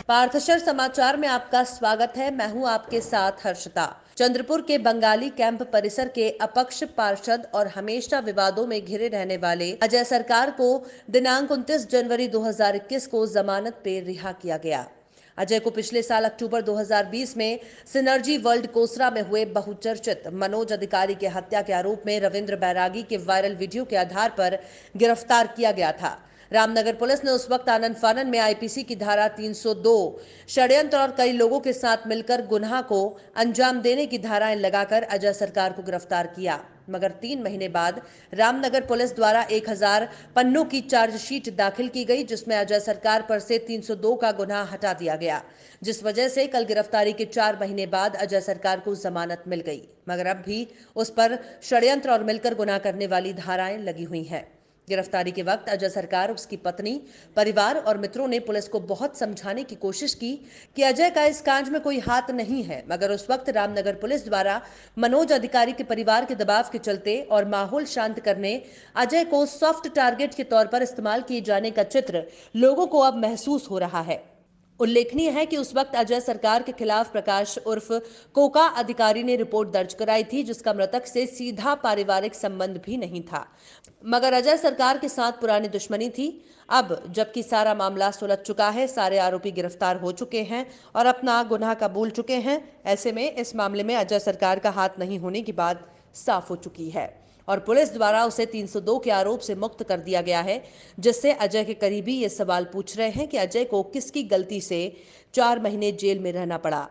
पार्थशर समाचार में आपका स्वागत है। मैं हूं आपके साथ हर्षिता। चंद्रपुर के बंगाली कैंप परिसर के अपक्ष पार्षद और हमेशा विवादों में घिरे रहने वाले अजय सरकार को दिनांक 29 जनवरी 2021 को जमानत पे रिहा किया गया। अजय को पिछले साल अक्टूबर 2020 में सिनर्जी वर्ल्ड कोसरा में हुए बहुचर्चित मनोज अधिकारी के हत्या के आरोप में रविंद्र बैरागी के वायरल वीडियो के आधार पर गिरफ्तार किया गया था। रामनगर पुलिस ने उस वक्त आनन फानन में आईपीसी की धारा 302 षड्यंत्र और कई लोगों के साथ मिलकर गुनाह को अंजाम देने की धाराएं लगाकर अजय सरकार को गिरफ्तार किया। मगर 3 महीने बाद रामनगर पुलिस द्वारा 1000 पन्नों की चार्जशीट दाखिल की गई, जिसमें अजय सरकार पर से 302 का गुनाह हटा दिया गया, जिस वजह से कल गिरफ्तारी के 4 महीने बाद अजय सरकार को जमानत मिल गई। मगर अब भी उस पर षड्यंत्र और मिलकर गुनाह करने वाली धाराएं लगी हुई हैं। गिरफ्तारी के वक्त अजय सरकार, उसकी पत्नी, परिवार और मित्रों ने पुलिस को बहुत समझाने की कोशिश की कि अजय का इस कांड में कोई हाथ नहीं है, मगर उस वक्त रामनगर पुलिस द्वारा मनोज अधिकारी के परिवार के दबाव के चलते और माहौल शांत करने अजय को सॉफ्ट टारगेट के तौर पर इस्तेमाल किए जाने का चित्र लोगों को अब महसूस हो रहा है। उल्लेखनीय है कि उस वक्त अजय सरकार के खिलाफ प्रकाश उर्फ कोका अधिकारी ने रिपोर्ट दर्ज कराई थी, जिसका मृतक से सीधा पारिवारिक संबंध भी नहीं था, मगर अजय सरकार के साथ पुरानी दुश्मनी थी। अब जबकि सारा मामला सुलझ चुका है, सारे आरोपी गिरफ्तार हो चुके हैं और अपना गुनाह कबूल चुके हैं, ऐसे में इस मामले में अजय सरकार का हाथ नहीं होने की बात साफ हो चुकी है और पुलिस द्वारा उसे 302 के आरोप से मुक्त कर दिया गया है, जिससे अजय के करीबी ये सवाल पूछ रहे हैं कि अजय को किसकी गलती से 4 महीने जेल में रहना पड़ा।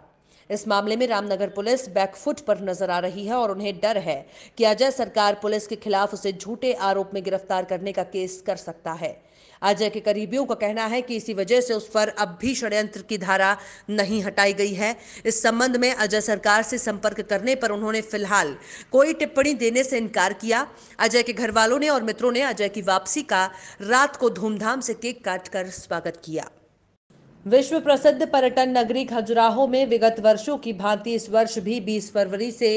इस मामले में रामनगर पुलिस बैकफुट पर नजर आ रही है और उन्हें डर है कि अजय सरकार पुलिस के खिलाफ उसे झूठे आरोप में गिरफ्तार करने का केस कर सकता है। अजय के करीबियों का कहना है कि इसी वजह से उस पर अब भी षड्यंत्र की धारा नहीं हटाई गई है। इस संबंध में अजय सरकार से संपर्क करने पर उन्होंने फिलहाल कोई टिप्पणी देने से इनकार किया। अजय के घर वालों ने और मित्रों ने अजय की वापसी का रात को धूमधाम से केक काटकर स्वागत किया। विश्व प्रसिद्ध पर्यटन नगरी खजुराहो में विगत वर्षों की भांति इस वर्ष भी 20 फरवरी से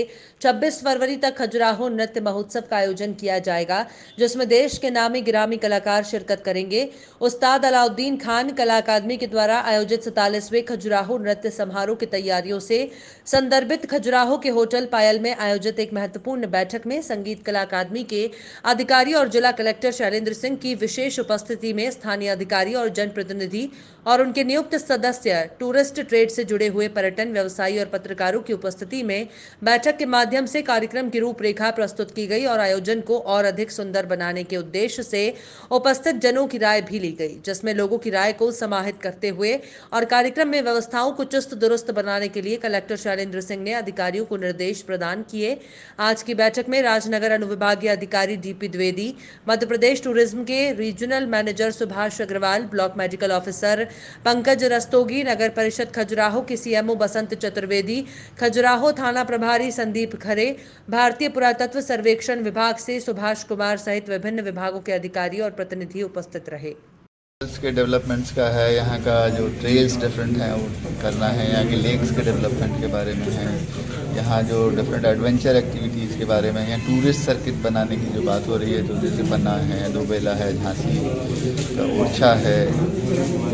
26 फरवरी तक खजुराहो नृत्य महोत्सव का आयोजन किया जाएगा, जिसमें देश के नामी गिरामी कलाकार शिरकत करेंगे। उस्ताद अलाउद्दीन खान कला अकादमी के द्वारा आयोजित 47वें खजुराहो नृत्य समारोह की तैयारियों से संदर्भित खजुराहो के होटल पायल में आयोजित एक महत्वपूर्ण बैठक में संगीत कला अकादमी के अधिकारी और जिला कलेक्टर शैलेंद्र सिंह की विशेष उपस्थिति में स्थानीय अधिकारी और जनप्रतिनिधि और उनके नियुक्त सदस्य, टूरिस्ट ट्रेड से जुड़े हुए पर्यटन व्यवसायी और पत्रकारों की उपस्थिति में बैठक के माध्यम से कार्यक्रम की रूपरेखा प्रस्तुत की गई और आयोजन को और अधिक सुंदर बनाने के उद्देश्य से उपस्थित जनों की राय भी ली गई, जिसमें लोगों की राय को समाहित करते हुए और कार्यक्रम में व्यवस्थाओं को चुस्त दुरुस्त बनाने के लिए कलेक्टर शैलेंद्र सिंह ने अधिकारियों को निर्देश प्रदान किए। आज की बैठक में राजनगर अनुविभागीय अधिकारी डीपी द्विवेदी, मध्य प्रदेश टूरिज्म के regional manager Subhash Agrawal, block medical officer Pankaj Rastogi, नगर परिषद खजुराहो के सीएमओ बसंत चतुर्वेदी, खजुराहो थाना प्रभारी संदीप खरे, भारतीय पुरातत्व सर्वेक्षण विभाग से सुभाष कुमार सहित विभिन्न विभागों के अधिकारी और प्रतिनिधि उपस्थित रहे। के डेवलपमेंट्स का है, यहाँ का जो ट्रेल्स डिफरेंट हैं वो करना है, यहाँ के लेक्स के डेवलपमेंट के बारे में है, यहाँ जो डिफरेंट एडवेंचर एक्टिविटीज़ के बारे में, यहाँ टूरिस्ट सर्किट बनाने की जो बात हो रही है, तो जैसे पन्ना है, दोबेला है, झांसी का ओरछा है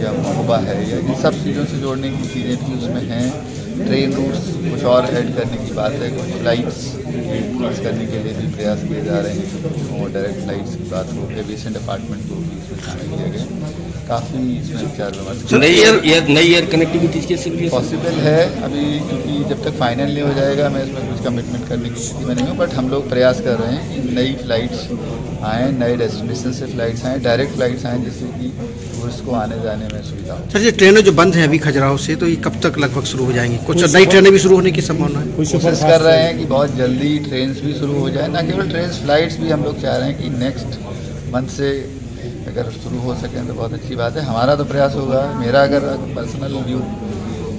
या महोबा है, या इन सब चीज़ों से जोड़ने की चीज़ें भी उसमें हैं। ट्रेन रूट्स कुछ और ऐड करने की बात है, कुछ फ्लाइट्स इंक्रीज करने के लिए भी प्रयास किए जा रहे हैं और डायरेक्ट फ्लाइट्स की बात हो, एविएशन डिपार्टमेंट को भी इसमें शामिल किया गया। काफ़ी इसमें विचार विमर्श नई एयर कनेक्टिविटी कैसे पॉसिबल है अभी, क्योंकि जब तक फाइनल नहीं हो जाएगा मैं इसमें कुछ कमिटमेंट करने की स्थिति में नहीं हूँ, बट हम लोग प्रयास कर रहे हैं कि नई फ्लाइट्स आएँ, नए डेस्टिनेशन से फ्लाइट्स आएँ, डायरेक्ट फ्लाइट्स आएँ, जिससे कि टूरिस्ट को आने जाने में सुविधा हो। सर, ये ट्रेनें जो बंद हैं अभी खजुराहो से, तो ये कब तक लगभग शुरू हो जाएंगी? कुछ नई ट्रेनें भी शुरू होने की संभावना है? कोशिश कर रहे हैं कि बहुत जल्दी ट्रेन भी शुरू हो जाए, ना केवल ट्रेन, फ्लाइट्स भी हम लोग चाह रहे हैं कि नेक्स्ट मंथ से अगर शुरू हो सकें तो बहुत अच्छी बात है। हमारा तो प्रयास होगा, मेरा अगर पर्सनल व्यू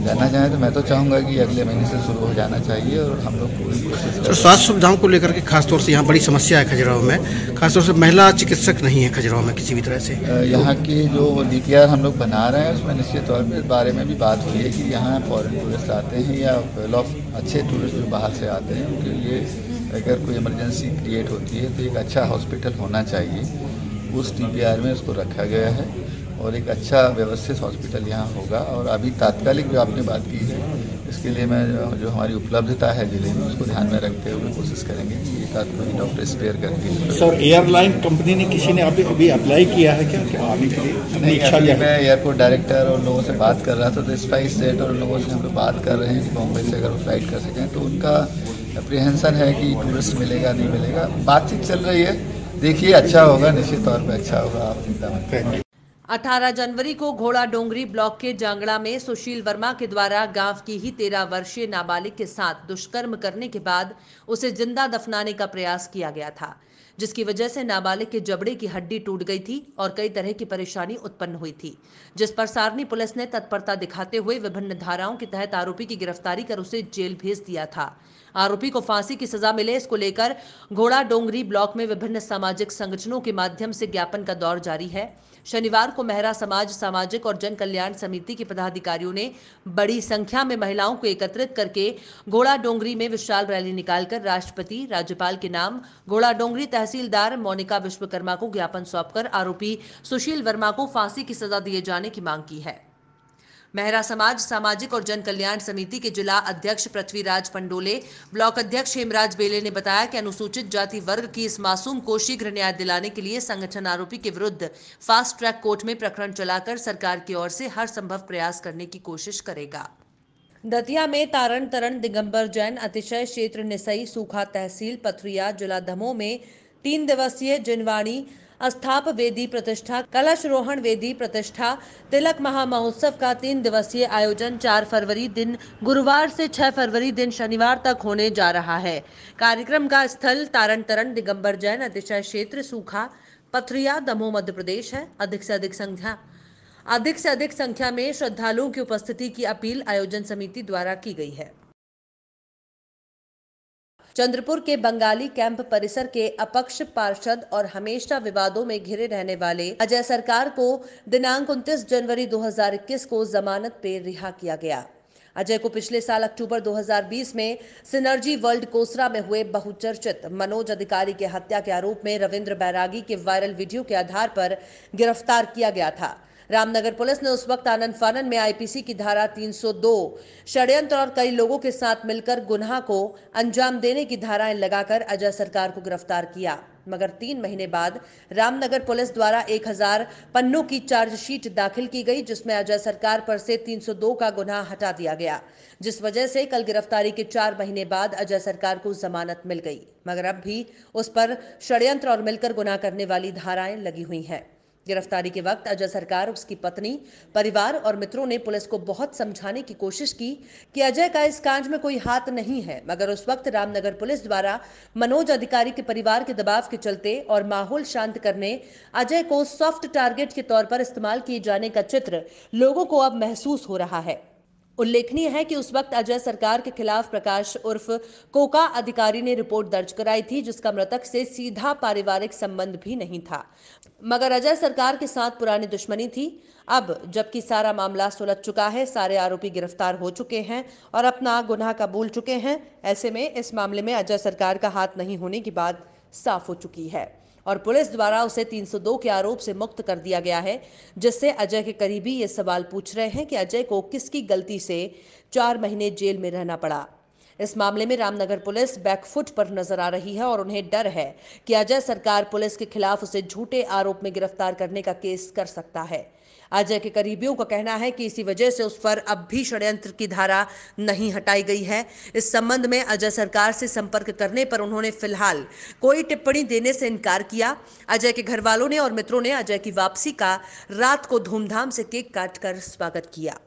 जानना चाहें तो मैं तो चाहूँगा कि अगले महीने से शुरू हो जाना चाहिए और हम लोग पूरी कोशिश करें। स्वास्थ्य सुविधाओं को लेकर के खासतौर से यहाँ बड़ी समस्या है खजुराहो में, खासतौर से महिला चिकित्सक नहीं है खजुराहो में किसी भी तरह से। यहाँ की जो DPR हम लोग बना रहे हैं उसमें निश्चित तौर पर इस बारे में भी बात हुई है कि यहाँ फॉरेन टूरिस्ट आते हैं या वेल ऑफ अच्छे टूरिस्ट जो बाहर से आते हैं, उनके लिए अगर कोई इमरजेंसी क्रिएट होती है तो एक अच्छा हॉस्पिटल होना चाहिए। उस DPR में उसको रखा गया है और एक अच्छा व्यवस्थित हॉस्पिटल यहाँ होगा। और अभी तात्कालिक जो आपने बात की है, इसके लिए मैं जो हमारी उपलब्धता है जिले में उसको ध्यान में रखते हुए कोशिश करेंगे कि एक आध कोई डॉक्टर स्पेयर करके। सर, एयरलाइन कंपनी ने किसी ने अभी अप्लाई किया है क्या आने के लिए? नहीं, अभी मैं एयरपोर्ट डायरेक्टर और लोगों से बात कर रहा था, तो स्पाइस जेट और लोगों से हम लोग बात कर रहे हैं कि बॉम्बे से अगर वो फ्लाइट कर सकें, तो उनका अप्रीहेंशन है कि टूरिस्ट मिलेगा नहीं मिलेगा। बातचीत चल रही है, देखिए अच्छा होगा, निश्चित तौर पर अच्छा होगा, आप चिंता मत करिए। 18 जनवरी को घोड़ा डोंगरी ब्लॉक के जांगड़ा में सुशील वर्मा के द्वारा गांव की ही 13 वर्षीय नाबालिग के साथ दुष्कर्म करने के बाद उसे जिंदा दफनाने का प्रयास किया गया था, जिसकी वजह से नाबालिग के जबड़े की हड्डी टूट गई थी और कई तरह की परेशानी उत्पन्न हुई थी, जिस पर सारनी पुलिस ने तत्परता दिखाते हुए विभिन्न धाराओं के तहत आरोपी की गिरफ्तारी कर उसे जेल भेज दिया था। आरोपी को फांसी की सजा मिले, इसको लेकर घोड़ा डोंगरी ब्लॉक में विभिन्न सामाजिक संगठनों के माध्यम से ज्ञापन का दौर जारी है। शनिवार को मेहरा समाज सामाजिक और जन कल्याण समिति के पदाधिकारियों ने बड़ी संख्या में महिलाओं को एकत्रित करके घोड़ा डोंगरी में विशाल रैली निकालकर राष्ट्रपति राज्यपाल के नाम घोड़ा डोंगरी तहसीलदार मोनिका विश्वकर्मा को ज्ञापन सौंपकर आरोपी सुशील वर्मा को फांसी की सजा दिए जाने की मांग की है। मेहरा समाज सामाजिक और जन कल्याण समिति के जिला अध्यक्ष पृथ्वीराज पंडोले, ब्लॉक अध्यक्ष हेमराज बेले ने बताया कि अनुसूचित जाति वर्ग की इस मासूम को शीघ्र न्याय दिलाने के लिए संगठन आरोपी के विरुद्ध फास्ट ट्रैक कोर्ट में प्रकरण चलाकर सरकार की ओर से हर संभव प्रयास करने की कोशिश करेगा। दतिया में तारण तरण दिगंबर जैन अतिशय क्षेत्र निसई सूखा तहसील पथरिया जिला दमोह में 3 दिवसीय जिनवाणी अस्थाप वेदी प्रतिष्ठा कलश रोहण वेदी प्रतिष्ठा तिलक महामहोत्सव का 3 दिवसीय आयोजन 4 फरवरी दिन गुरुवार से 6 फरवरी दिन शनिवार तक होने जा रहा है। कार्यक्रम का स्थल तारण तरण दिगंबर जैन अतिशय क्षेत्र सूखा पथरिया दमोह मध्य प्रदेश है। अधिक से अधिक संख्या में श्रद्धालुओं की उपस्थिति की अपील आयोजन समिति द्वारा की गई है। चंद्रपुर के बंगाली कैंप परिसर के अपक्ष पार्षद और हमेशा विवादों में घिरे रहने वाले अजय सरकार को दिनांक 29 जनवरी 2021 को जमानत पर रिहा किया गया। अजय को पिछले साल अक्टूबर 2020 में सिनर्जी वर्ल्ड कोसरा में हुए बहुचर्चित मनोज अधिकारी के हत्या के आरोप में रविंद्र बैरागी के वायरल वीडियो के आधार पर गिरफ्तार किया गया था। रामनगर पुलिस ने उस वक्त आनंद फानन में आईपीसी की धारा 302 षड्यंत्र और कई लोगों के साथ मिलकर गुनाह को अंजाम देने की धाराएं लगाकर अजय सरकार को गिरफ्तार किया, मगर 3 महीने बाद रामनगर पुलिस द्वारा 1000 पन्नों की चार्जशीट दाखिल की गई, जिसमें अजय सरकार पर से 302 का गुनाह हटा दिया गया, जिस वजह से कल गिरफ्तारी के 4 महीने बाद अजय सरकार को जमानत मिल गई, मगर अब भी उस पर षड्यंत्र और मिलकर गुनाह करने वाली धाराएं लगी हुई हैं। गिरफ्तारी के वक्त अजय सरकार, उसकी पत्नी, परिवार और मित्रों ने पुलिस को बहुत समझाने की कोशिश की कि अजय का इस कांड में कोई हाथ नहीं है, मगर उस वक्त रामनगर पुलिस द्वारा मनोज अधिकारी के परिवार के दबाव के चलते और माहौल शांत करने अजय को सॉफ्ट टारगेट के तौर पर इस्तेमाल किए जाने का चित्र लोगों को अब महसूस हो रहा है। उल्लेखनीय है कि उस वक्त अजय सरकार के खिलाफ प्रकाश उर्फ कोका अधिकारी ने रिपोर्ट दर्ज कराई थी, जिसका मृतक से सीधा पारिवारिक संबंध भी नहीं था, मगर अजय सरकार के साथ पुरानी दुश्मनी थी। अब जबकि सारा मामला सुलझ चुका है, सारे आरोपी गिरफ्तार हो चुके हैं और अपना गुनाह कबूल चुके हैं, ऐसे में इस मामले में अजय सरकार का हाथ नहीं होने की बात साफ हो चुकी है और पुलिस द्वारा उसे 302 के आरोप से मुक्त कर दिया गया है, जिससे अजय के करीबी ये सवाल पूछ रहे हैं कि अजय को किसकी गलती से 4 महीने जेल में रहना पड़ा। इस मामले में रामनगर पुलिस बैकफुट पर नजर आ रही है और उन्हें डर है कि अजय सरकार पुलिस के खिलाफ उसे झूठे आरोप में गिरफ्तार करने का केस कर सकता है। अजय के करीबियों का कहना है कि इसी वजह से उस पर अब भी षड्यंत्र की धारा नहीं हटाई गई है। इस संबंध में अजय सरकार से संपर्क करने पर उन्होंने फिलहाल कोई टिप्पणी देने से इनकार किया। अजय के घर वालों ने और मित्रों ने अजय की वापसी का रात को धूमधाम से केक काटकर स्वागत किया।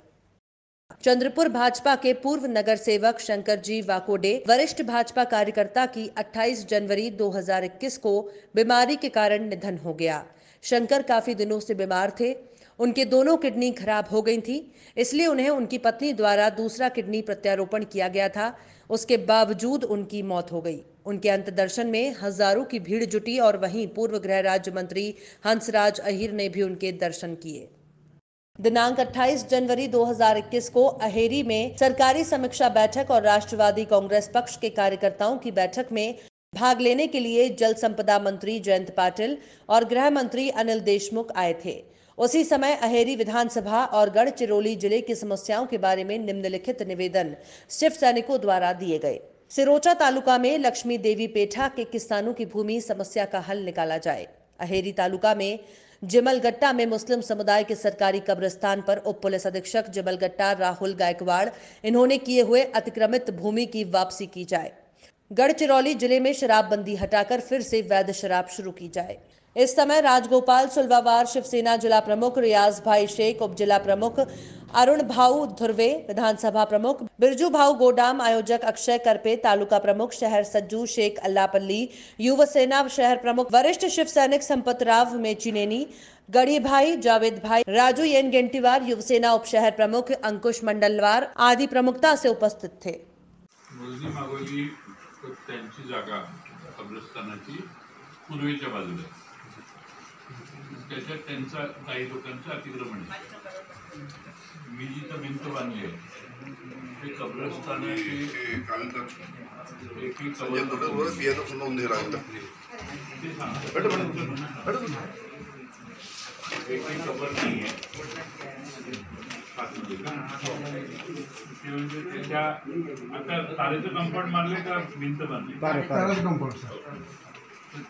चंद्रपुर भाजपा के पूर्व नगर सेवक शंकर जी वाकोडे, वरिष्ठ भाजपा कार्यकर्ता की 28 जनवरी 2021 को बीमारी के कारण निधन हो गया। शंकर काफी दिनों से बीमार थे, उनके दोनों किडनी खराब हो गई थी, इसलिए उन्हें उनकी पत्नी द्वारा दूसरा किडनी प्रत्यारोपण किया गया था। उसके बावजूद उनकी मौत हो गई। उनके अंत दर्शन में हजारों की भीड़ जुटी और वहीं पूर्व गृह राज्य मंत्री हंसराज अहीर ने भी उनके दर्शन किए। दिनांक 28 जनवरी 2021 को अहेरी में सरकारी समीक्षा बैठक और राष्ट्रवादी कांग्रेस पक्ष के कार्यकर्ताओं की बैठक में भाग लेने के लिए जल संपदा मंत्री जयंत पाटिल और गृह मंत्री अनिल देशमुख आए थे। उसी समय अहेरी विधानसभा और गढ़चिरौली जिले की समस्याओं के बारे में निम्नलिखित निवेदन शिव सैनिकों द्वारा दिए गए। सिरोचा तालुका में लक्ष्मी देवी पेठा के किसानों की भूमि समस्या का हल निकाला जाए। अहेरी तालुका में जिमलगट्टा में मुस्लिम समुदाय के सरकारी कब्रिस्तान पर उप पुलिस अधीक्षक जिमलगट्टा राहुल गायकवाड़ इन्होंने किए हुए अतिक्रमित भूमि की वापसी की जाए। गढ़चिरौली जिले में शराबबंदी हटाकर फिर से वैध शराब शुरू की जाए। इस समय राजगोपाल सुलवावार शिवसेना जिला प्रमुख रियाज भाई शेख, उप जिला प्रमुख अरुण भाऊ धुर्वे, विधानसभा प्रमुख बिरजू भाऊ गोडाम, आयोजक अक्षय करपे, तालुका प्रमुख शहर सज्जू शेख अल्लापल्ली, युवा सेना शहर प्रमुख वरिष्ठ शिव सैनिक संपतराव मेचिनेनी, गढ़ी भाई जावेद भाई, राजू येन गेंटीवार, युवा सेना उप शहर प्रमुख अंकुश मंडलवार आदि प्रमुखता से उपस्थित थे। त्यांची जागा कब्रस्तानाची पूर्वेच्या बाजूला त्याच्यात त्यांचा काही लोकांचं अतिक्रमण आहे। मी जिथं भिंत बांधली आहे ते कब्रस्तानाची एकही कबर नाही आहे।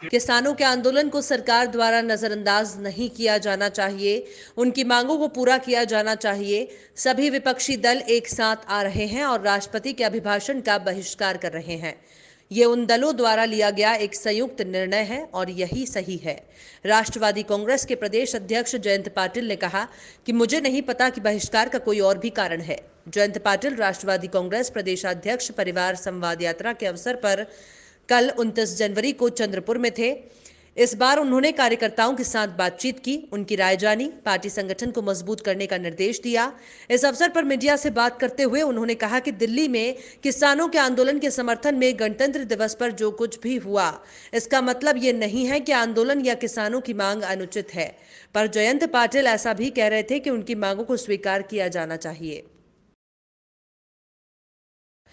किसानों के आंदोलन को सरकार द्वारा नजरअंदाज नहीं किया जाना चाहिए, उनकी मांगों को पूरा किया जाना चाहिए। सभी विपक्षी दल एक साथ आ रहे हैं और राष्ट्रपति के अभिभाषण का बहिष्कार कर रहे हैं। ये उन दलों द्वारा लिया गया एक संयुक्त निर्णय है और यही सही है। राष्ट्रवादी कांग्रेस के प्रदेश अध्यक्ष जयंत पाटिल ने कहा कि मुझे नहीं पता कि बहिष्कार का कोई और भी कारण है। जयंत पाटिल राष्ट्रवादी कांग्रेस प्रदेशाध्यक्ष परिवार संवाद यात्रा के अवसर पर कल 29 जनवरी को चंद्रपुर में थे। इस बार उन्होंने कार्यकर्ताओं के साथ बातचीत की, उनकी राय जानी, पार्टी संगठन को मजबूत करने का निर्देश दिया। इस अवसर पर मीडिया से बात करते हुए उन्होंने कहा कि दिल्ली में किसानों के आंदोलन के समर्थन में गणतंत्र दिवस पर जो कुछ भी हुआ, इसका मतलब ये नहीं है कि आंदोलन या किसानों की मांग अनुचित है। पर जयंत पाटिल ऐसा भी कह रहे थे कि उनकी मांगों को स्वीकार किया जाना चाहिए।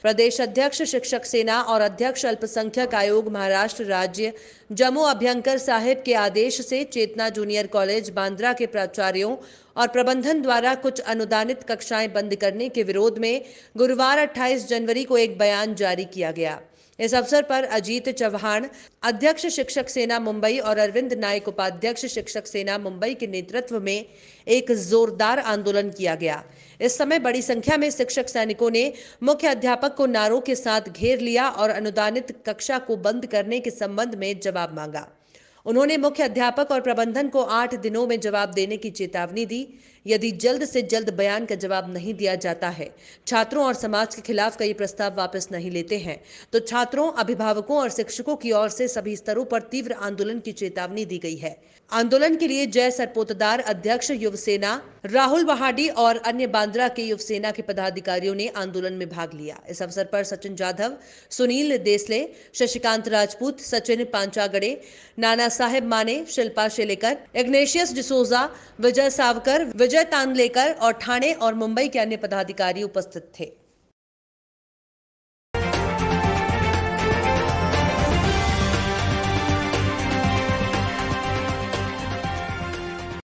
प्रदेश अध्यक्ष शिक्षक सेना और अध्यक्ष अल्पसंख्यक आयोग महाराष्ट्र राज्य जम्मू अभ्यंकर साहिब के आदेश से चेतना जूनियर कॉलेज बांद्रा के प्राचार्यों और प्रबंधन द्वारा कुछ अनुदानित कक्षाएं बंद करने के विरोध में गुरुवार 28 जनवरी को एक बयान जारी किया गया। इस अवसर पर अजीत चौहान अध्यक्ष शिक्षक सेना मुंबई और अरविंद नायक उपाध्यक्ष शिक्षक सेना मुंबई के नेतृत्व में एक जोरदार आंदोलन किया गया। इस समय बड़ी संख्या में शिक्षक सैनिकों ने मुख्य अध्यापक को नारों के साथ घेर लिया और अनुदानित कक्षा को बंद करने के संबंध में जवाब मांगा। उन्होंने मुख्य अध्यापक और प्रबंधन को 8 दिनों में जवाब देने की चेतावनी दी। यदि जल्द से जल्द बयान का जवाब नहीं दिया जाता है, छात्रों और समाज के खिलाफ कई प्रस्ताव वापस नहीं लेते हैं, तो छात्रों, अभिभावकों और शिक्षकों की ओर से सभी स्तरों पर तीव्र आंदोलन की चेतावनी दी गई है। आंदोलन के लिए जय सरपोतदार अध्यक्ष युव सेना राहुल वहाडी और अन्य बांद्रा के युव सेना के पदाधिकारियों ने आंदोलन में भाग लिया। इस अवसर पर सचिन जाधव, सुनील देसले, शशिकांत राजपूत, सचिन पांचागड़े, नाना साहेब माने, शिल्पा शेलेकर, इग्नेशियस डिसोजा, विजय सावकर, विजय तांदलेकर और ठाणे और मुंबई के अन्य पदाधिकारी उपस्थित थे।